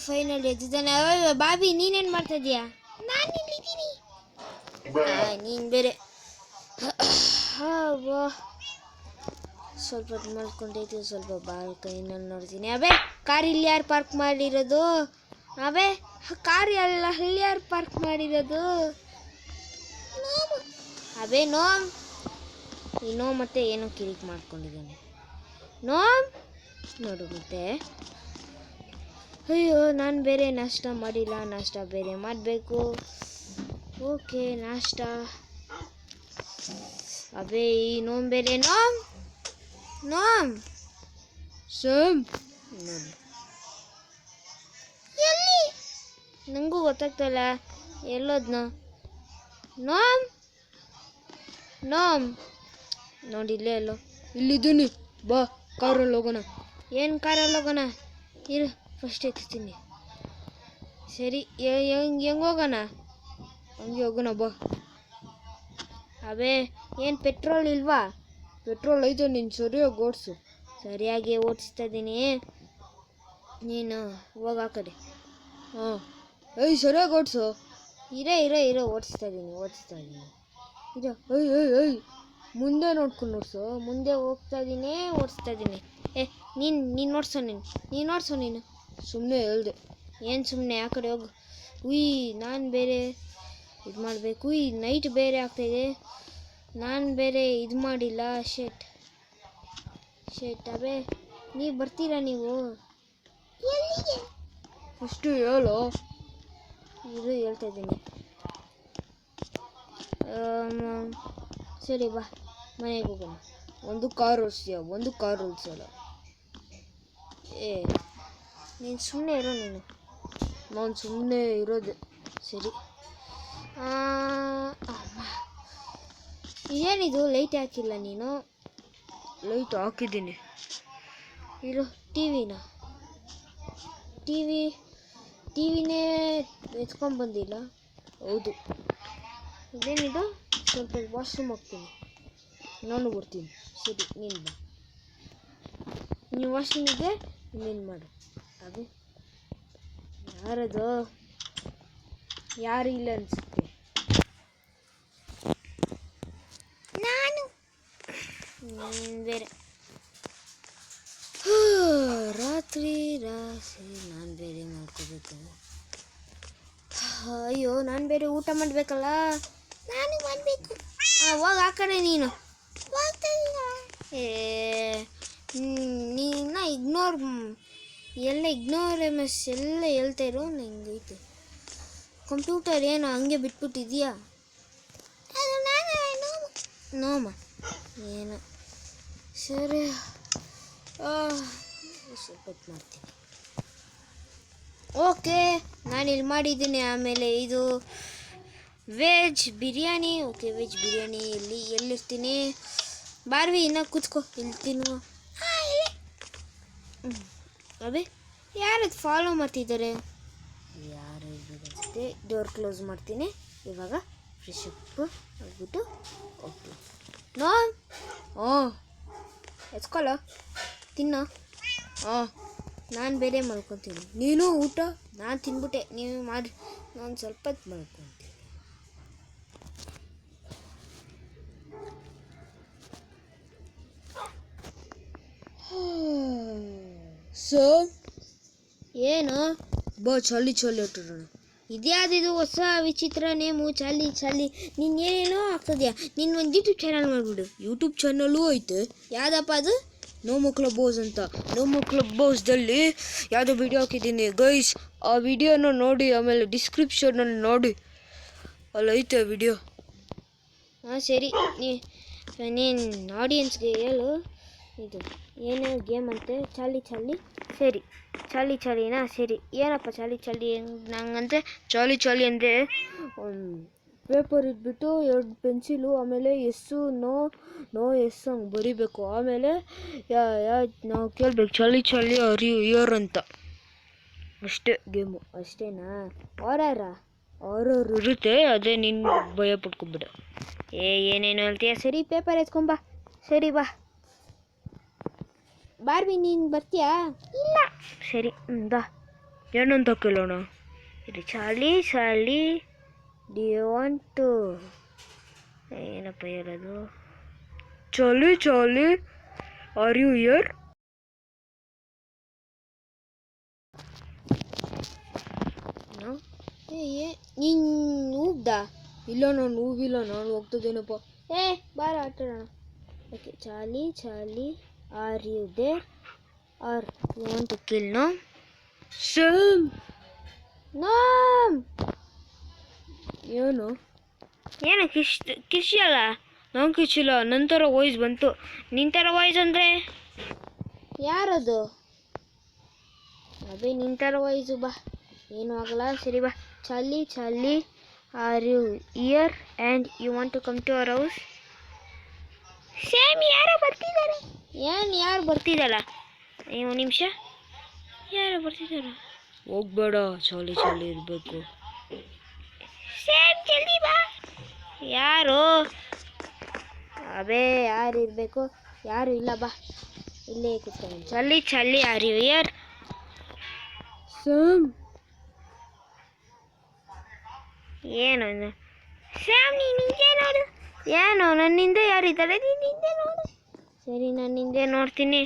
Final ಎದ್ದಿದ್ದಾನೆ. Bobby ನೀನೇನು ಮಾಡ್ತಾ ಇದೀಯಾ? ನಾನು ಇಲ್ಲಿದ್ದೀನಿ. ನೀನು ಬೇರೆ ಸ್ವಲ್ಪ ಹೊತ್ತು ಮಲ್ಕೊಂಡಿದ್ದೀವಿ. ಸ್ವಲ್ಪ ಬಾಲ್ಕನಿನಲ್ಲಿ ನೋಡ್ತೀನಿ. ಕಾರ್ ಇಲ್ಲಿ ಯಾರು ಪಾರ್ಕ್ ಮಾಡಿರೋದು? ಕಾರ್ ಎಲ್ಲ ಅಲ್ಲಿ ಯಾರು ಪಾರ್ಕ್ ಮಾಡಿರೋದು? ನೋಮ್ ಇನ್ನೋ ಮತ್ತೆ ಏನೋ ಕಿರಿಕ್ ಮಾಡ್ಕೊಂಡಿದ್ದಾನೆ. ನೋಡು ಮತ್ತೆ. ಅಯ್ಯೋ, ನಾನು ಬೇರೆ ನಾಷ್ಟ ಮಾಡಿಲ್ಲ. ನಾಷ್ಟ ಬೇರೆ ಮಾಡಬೇಕು. ಓಕೆ, ನಾಷ್ಟ. ಈ ನೋಮ್ ಬೇರೆ. ನೋಮ್ ಸಮ್ ಎಲ್ಲಿ? ನನಗೂ ಗೊತ್ತಾಗ್ತಲ್ಲ ಎಲ್ಲೋದ್ನ. ನೋಮ್ ನೋಡಿಲ್ಲೇ ಅಲ್ಲೋ. ಇಲ್ಲಿದ್ದೀನಿ, ಬಾ ಕಾರಲ್ಲಿ ಹೋಗೋಣ. ಏನು ಕಾರಲ್ಲಿ ಹೋಗೋಣ? ಇರು ಫಸ್ಟ್ ಎತ್ತೀನಿ. ಸರಿ, ಹೆಂಗೆ ಹೋಗೋಣ? ಹಂಗೆ ಹೋಗೋಣ ಬಾ. ಏನು ಪೆಟ್ರೋಲ್ ಇಲ್ವಾ? ಪೆಟ್ರೋಲ್ ಐತೆ, ನೀನು ಸರಿಯಾಗಿ ಓಡಿಸು. ಸರಿಯಾಗಿ ಓಡಿಸ್ತಾ ಇದ್ದೀನಿ, ನೀನು ಹೋಗ ಆ ಕಡೆ. ಸರಿಯಾಗಿ ಓಡಿಸು. ಇರೋ ಓಡಿಸ್ತಾ ಇದ್ದೀನಿ. ಮುಂದೆ ನೋಡ್ಕೊಂಡು ಓಡಿಸು. ಮುಂದೆ ಹೋಗ್ತಾ ಇದ್ದೀನಿ, ಓಡಿಸ್ತಾ ಇದ್ದೀನಿ. ನೀನು ಓಡಿಸು. ನೀನು ಸುಮ್ಮನೆ ಹೇಳ್ದೆ. ಏನು ಸುಮ್ಮನೆ? ಆ ಕಡೆ ಹೋಗು. ನಾನು ಬೇರೆ ಇದು ಮಾಡಬೇಕು. ನೈಟ್ ಬೇರೆ ಆಗ್ತಾಯಿದೆ. ನಾನು ಬೇರೆ ಇದು ಮಾಡಿಲ್ಲ. ಶೆಟ್ ನೀವು ಬರ್ತೀರಾ? ನೀವು ಎಲ್ಲಿಗೆ? ಫಸ್ಟು ಹೇಳು. ಹೇಳ್ತಾ ಇದ್ದೀನಿ. ಸರಿ ಬಾ, ಮನೆಗೆ ಹೋಗೋಣ. ಒಂದು ಕಾರ್ ಓಡಿಸಲ್ಲ. ನೀನು ಸುಮ್ಮನೆ ಇರೋ. ನಾನು ಸುಮ್ಮನೆ ಇರೋದು. ಸರಿ. ಏನಿದು ಲೈಟ್ ಹಾಕಿಲ್ಲ ನೀನು? ಲೈಟ್ ಹಾಕಿದ್ದೀನಿ. ಇರು. ಟಿವಿನೇ ಎತ್ಕೊಂಡ್ಬಂದಿಲ್ಲ. ಹೌದು, ಇದೇನಿದು? ಸ್ವಲ್ಪ ವಾಶ್ರೂಮ್ ಹೋಗ್ತೀನಿ, ನಾನು ಬರ್ತೀನಿ. ಸರಿ, ನೀನು ಬಾ. ನೀವು ವಾಶ್ರೂಮ್ ಇದೆ, ಇನ್ನೇನು ಮಾಡು. ಯಾರದು? ಯಾರು ಇಲ್ಲ ಅನಿಸುತ್ತೆ. ನಾನು ಬೇರೆ ರಾತ್ರಿ ನಾನು ಬೇರೆ ಮಾಡ್ಕೋಬೇಕು. ಅಯ್ಯೋ, ನಾನು ಬೇರೆ ಊಟ ಮಾಡಬೇಕಲ್ಲ. ನಾನು ಮಾಡಬೇಕು. ಹೋಗಿ ಆ ಕಡೆ ನೀನು. ನೀನ ಇಗ್ನೋರ್ MS ಎಲ್ಲ ಹೇಳ್ತಾ ಇರೋ. ನಂಗೈತೆ ಕಂಪ್ಯೂಟರ್. ಏನು ಹಂಗೆ ಬಿಟ್ಬಿಟ್ಟಿದ್ಯಾ? ನೋಮ ಏನು? ಸರಿ, ಸ್ವಲ್ಪ ಹೊತ್ತು ಮಾಡ್ತೀನಿ. ಓಕೆ, ನಾನಿಲ್ಲಿ ಮಾಡಿದ್ದೀನಿ. ಆಮೇಲೆ ಇದು veg biryani. Okay, veg biryani ಎಲ್ಲಿರ್ತೀನಿ? ಬಾರ್ವಿ, ಇನ್ನು ಕೂತ್ಕೋ. ಇಲ್ಲಿ ತಿನ್ನುವ. ಯಾರದು ಫಾಲೋ ಮಾಡ್ತಿದ್ದಾರೆ? ಯಾರು ಅನಿಸುತ್ತೆ. ಡೋರ್ ಕ್ಲೋಸ್ ಮಾಡ್ತೀನಿ. ಇವಾಗ ಫ್ರೆಶ್ ಅಪ್ ಆಗ್ಬಿಟ್ಟು ಹೋಗ್ತೀನಿ. ಎತ್ಕೊಳ್ಳೋ, ತಿನ್ನೋ. ನಾನು ಬೇರೆ ಮಲ್ಕೊತೀನಿ. ನೀನು ಊಟ? ನಾನು ತಿನ್ಬಿಟ್ಟೆ, ನೀವು ಮಾಡಿ. ನಾನು ಸ್ವಲ್ಪ ಹೊತ್ತು ಮಲ್ಕೊತೀನಿ. ಏನು? ಬಾ, ಚಾಲಿ ಹೊಟ್ಟೋಣ. ಇದ್ಯಾವುದಿದು ಹೊಸ ವಿಚಿತ್ರ ನೇಮು? ಚಾಲಿ. ನೀನು ಏನೇನೋ ಆಗ್ತದ್ಯಾ. ನೀನು ಒಂದು ಯೂಟ್ಯೂಬ್ ಚಾನಲ್ ಮಾಡಿಬಿಡು. ಯೂಟ್ಯೂಬ್ ಚಾನಲ್ಲೂ ಐತೆ. ಯಾವುದಪ್ಪ ಅದು? ನೋಮೋ ಕ್ಲಬ್ ಹೌಸ್ ಅಂತ. ನೋಮೋ ಕ್ಲಬ್ ಹೌಸ್ದಲ್ಲಿ ಯಾವುದೋ ವಿಡಿಯೋ ಹಾಕಿದ್ದೀನಿ ಗೈಸ್. ಆ ವಿಡಿಯೋನ ನೋಡಿ, ಆಮೇಲೆ ಡಿಸ್ಕ್ರಿಪ್ಷನಲ್ಲಿ ನೋಡಿ, ಅಲ್ಲೈತೆ ವಿಡಿಯೋ. ಸರಿ, ನೀನು ಆಡಿಯನ್ಸ್ಗೆ ಹೇಳು. ಇದು ಏನೇ ಗೇಮ್ ಅಂತೆ? ಚಾಲಿ. ಸರಿ, ಚಾಲಿನಾ? ಸರಿ, ಏನಪ್ಪ ಚಾಲಿ ನಂಗಂತೆ ಚಾಲಿ ಅಂದರೆ ಪೇಪರ್ ಇಟ್ಬಿಟ್ಟು 2 ಪೆನ್ಸಿಲು, ಆಮೇಲೆ ಎಸ್ಸು ನೋ ಎಸ್ ಹಂಗೆ ಬರಿಬೇಕು. ಆಮೇಲೆ ನಾವು ಕೇಳಬೇಕು ಚಾಲಿ ಇಯರ್ ಅಂತ. ಅಷ್ಟೇ ಗೇಮು. ಅಷ್ಟೇನಾ? ಆರಾರು ಇರುತ್ತೆ. ಅದೇ ನೀನು ಭಯ ಪಡ್ಕೊಂಬಿಡ. ಏನೇನು ಹೇಳ್ತೀಯ? ಸರಿ, ಪೇಪರ್ ಎತ್ಕೊಂಬಾ. ಸರಿ, ಬಾ. ಬಾರ್ವಿ, ನೀನು ಬರ್ತೀಯಾ? ಇಲ್ಲ. ಸರಿ, ಬಾ. ಏನಂತ ಕೇಳೋಣ? ಇದು ಚಾಲಿ ಚಾಲಿ ಡಿ ವಾಂಟ್ ಟು ಏನಪ್ಪ ಹೇಳೋದು? Charlie Charlie are you here? ನೀನು ಊಬ್ದಾ? ಇಲ್ಲ ನಾನು ಊಬಿಲ್ಲ, ನಾನು ಹೋಗ್ತದೇನಪ್ಪ. ಬಾರ ಆಟಾಡೋಣ. Okay, Charlie Charlie are you there are you want to kill? No same ನಾಮ್. ಏನು ಕಿಶಿ ಅಲ್ಲ? ನಾವು ಕಿಶಿಲ್ಲ, ನನ್ನ ಥರ ವಾಯ್ಸ್ ಬಂತು. ನಿನ್ನ ಥರ ವಾಯ್ಸ್ ಅಂದರೆ ಯಾರದು? ಅದೇ ನಿನ್ನ ಥರ ವಾಯ್ಸು. ಬಾ, ಏನೂ ಆಗಲ್ಲ, ಸರಿ ಬಾ. Charlie Charlie are you here and you want to come to our house? Same ಯಾರೋ ಬರ್ತಿದ್ದಾರೆ. ಯಾರು ಬರ್ತಿದ್ದಲ್ಲ? ಒಂದು ನಿಮಿಷ, ಯಾರೋ ಬರ್ತಿದ್ದಾರ. ಹೋಗ್ಬೇಡ, ಚಾಲಿ ಚಾಲಿ ಇರಬೇಕು. ಸೇಮ್ ಜಲ್ದಿ ಬಾ. ಯಾರು? ಅಬೇ ಯಾರು ಇರಬೇಕು? ಯಾರು ಇಲ್ಲ, ಬಾ ಇಲ್ಲೇ ಕೂತ್ಕೊಂಡು. ಚಾಲಿ Charlie are you year? Same. ಏನು ಸ್ಯಾಮ್, ನೀನು ಹಿಂದೆ ನೋಡು. ಏನು ನನ್ನ ಹಿಂದೆ ಯಾರಿದ್ದಾರೆ? ನೀನು ಹಿಂದೆ ನೋಡು. ಸರಿ, ನಾನು ಹಿಂದೆ ನೋಡ್ತೀನಿ.